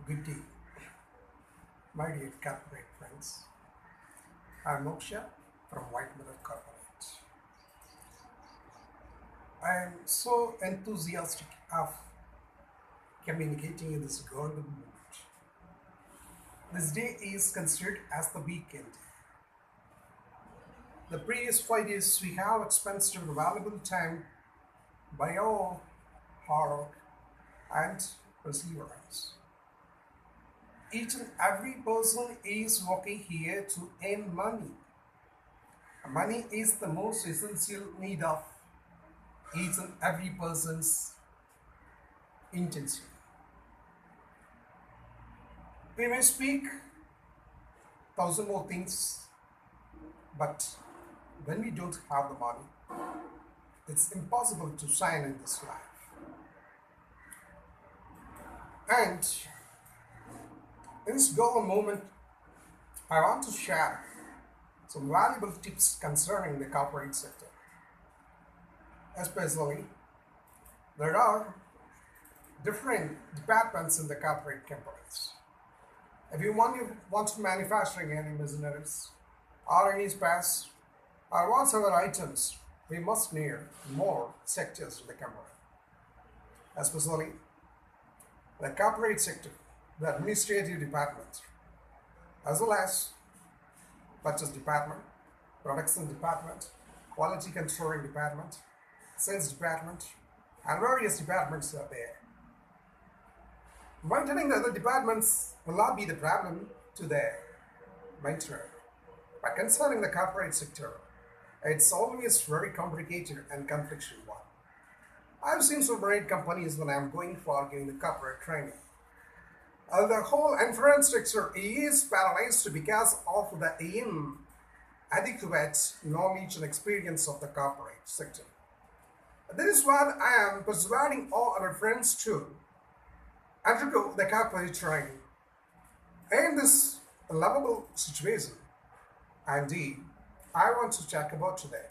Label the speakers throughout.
Speaker 1: Good day, my dear corporate friends. I'm Moksha from Merror Corporate. I am so enthusiastic of communicating in this golden moment. This day is considered as the weekend. The previous 5 days we have expended valuable time by all hard work and perseverance. Each and every person is working here to earn money. Money is the most essential need of each and every person's intention. We may speak thousand more things, but when we don't have the money, it's impossible to shine in this life. And in this golden moment, I want to share some valuable tips concerning the corporate sector. Especially, there are different departments in the corporate companies. If you want to manufacturing any machineries or any spares or whatever items, we must need more sectors in the company. Especially the corporate sector, the administrative department, as well as purchase department, production department, quality controlling department, sales department, and various departments are there. Maintaining the other departments will not be the problem to the maintainer. But concerning the corporate sector, it's always very complicated and conflictual one. I've seen so many companies when I'm going for giving the corporate training. The whole infrastructure is paralyzed because of the inadequate knowledge and experience of the corporate sector. This is what I am persuading all our friends to undergo the corporate training. In this lovable situation, indeed, I want to talk about today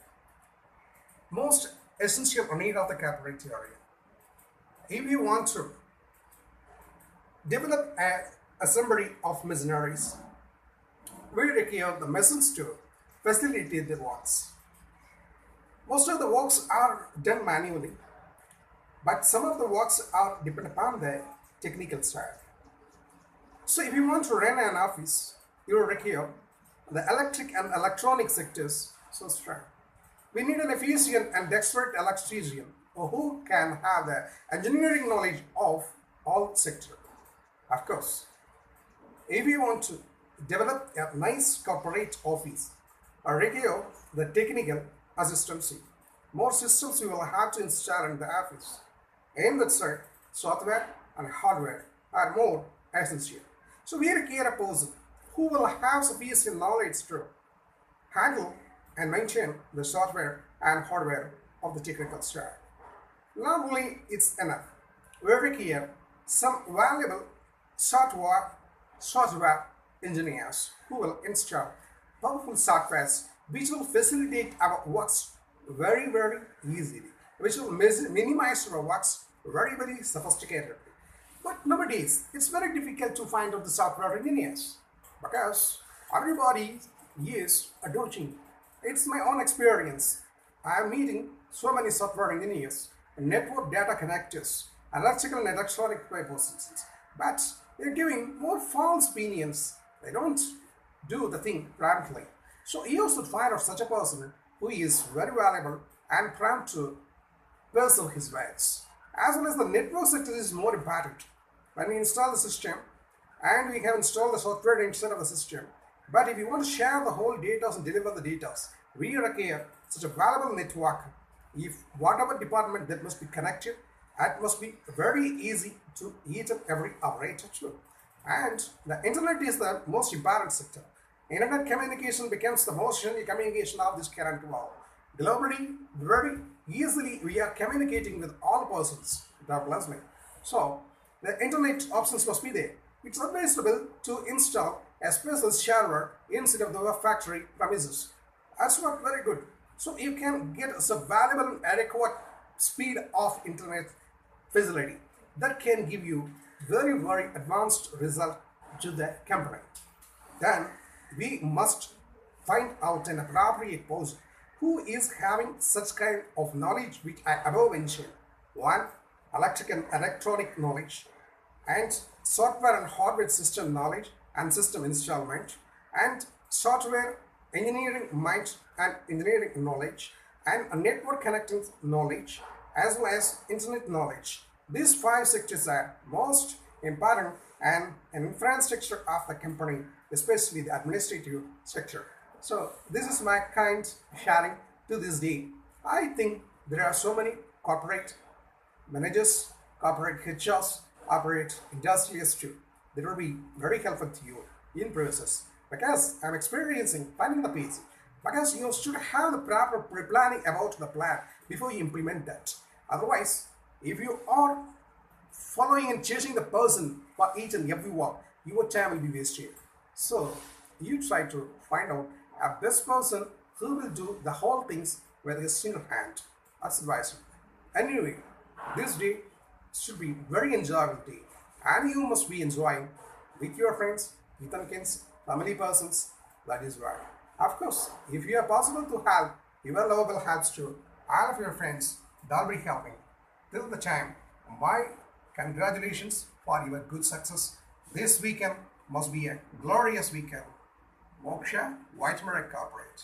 Speaker 1: most essential need of the corporate area. If you want to develop an assembly of machineries, we require the machines to facilitate the works. Most of the works are done manually, but some of the works are dependent upon the technical side. So if you want to run an office, you require the electric and electronic sectors so strong. We need an efficient and dexterous electrician who can have the engineering knowledge of all sectors. Of course, if you want to develop a nice corporate office, require the technical assistance. More systems you will have to install in the office. In that side, software and hardware are more essential. So we require a person who will have sufficient knowledge to handle and maintain the software and hardware of the technical stack. Not only it's enough, we require some valuable software engineers who will install powerful softwares which will facilitate our works very easily, which will minimize our works very sophisticated. But nowadays, it's very difficult to find out the software engineers because everybody is adopting. It's my own experience. I am meeting so many software engineers, network data connectors, electrical and electronic persons, but they're giving more false opinions. They don't do the thing promptly. So you should find out such a person who is very valuable and prompt to pursue his works. As well as the network sector is more important. When we install the system and we have installed the software inside of the system, but if you want to share the whole data and deliver the data, we require such a valuable network. If whatever department that must be connected, that must be very easy to each and every operator too. And the internet is the most important sector. Internet communication becomes the most unique communication of this current world. Globally, very easily we are communicating with all persons. God bless me. So the internet options must be there. It's advisable to install a special server instead of the factory premises. That's not very good. So you can get a valuable and adequate speed of internet facility that can give you very advanced result to the company. Then we must find out an appropriate person who is having such kind of knowledge which I above mentioned. One, electric and electronic knowledge, and software and hardware system knowledge and system installment, and software engineering mind and engineering knowledge, and a network connecting knowledge, as well as internet knowledge. These five sectors are most important and an infrastructure of the company, especially the administrative sector. So this is my kind sharing to this day. I think there are so many corporate managers, corporate HRs, corporate industrialists too. They will be very helpful to you in process, because I'm experiencing finding the PC. Because you should have the proper pre-planning about the plan before you implement that. Otherwise, if you are following and chasing the person for each and every one, your time will be wasted. So you try to find out a best person who will do the whole things with his single hand. That's advice. Anyway, this day should be very enjoyable day, and you must be enjoying with your friends, with kids, family persons. That is right. Of course, if you are possible to help your lovable helps to all of your friends, that will be helping. Till the time, my congratulations for your good success. This weekend must be a glorious weekend. Moksha, White Merror Corporate.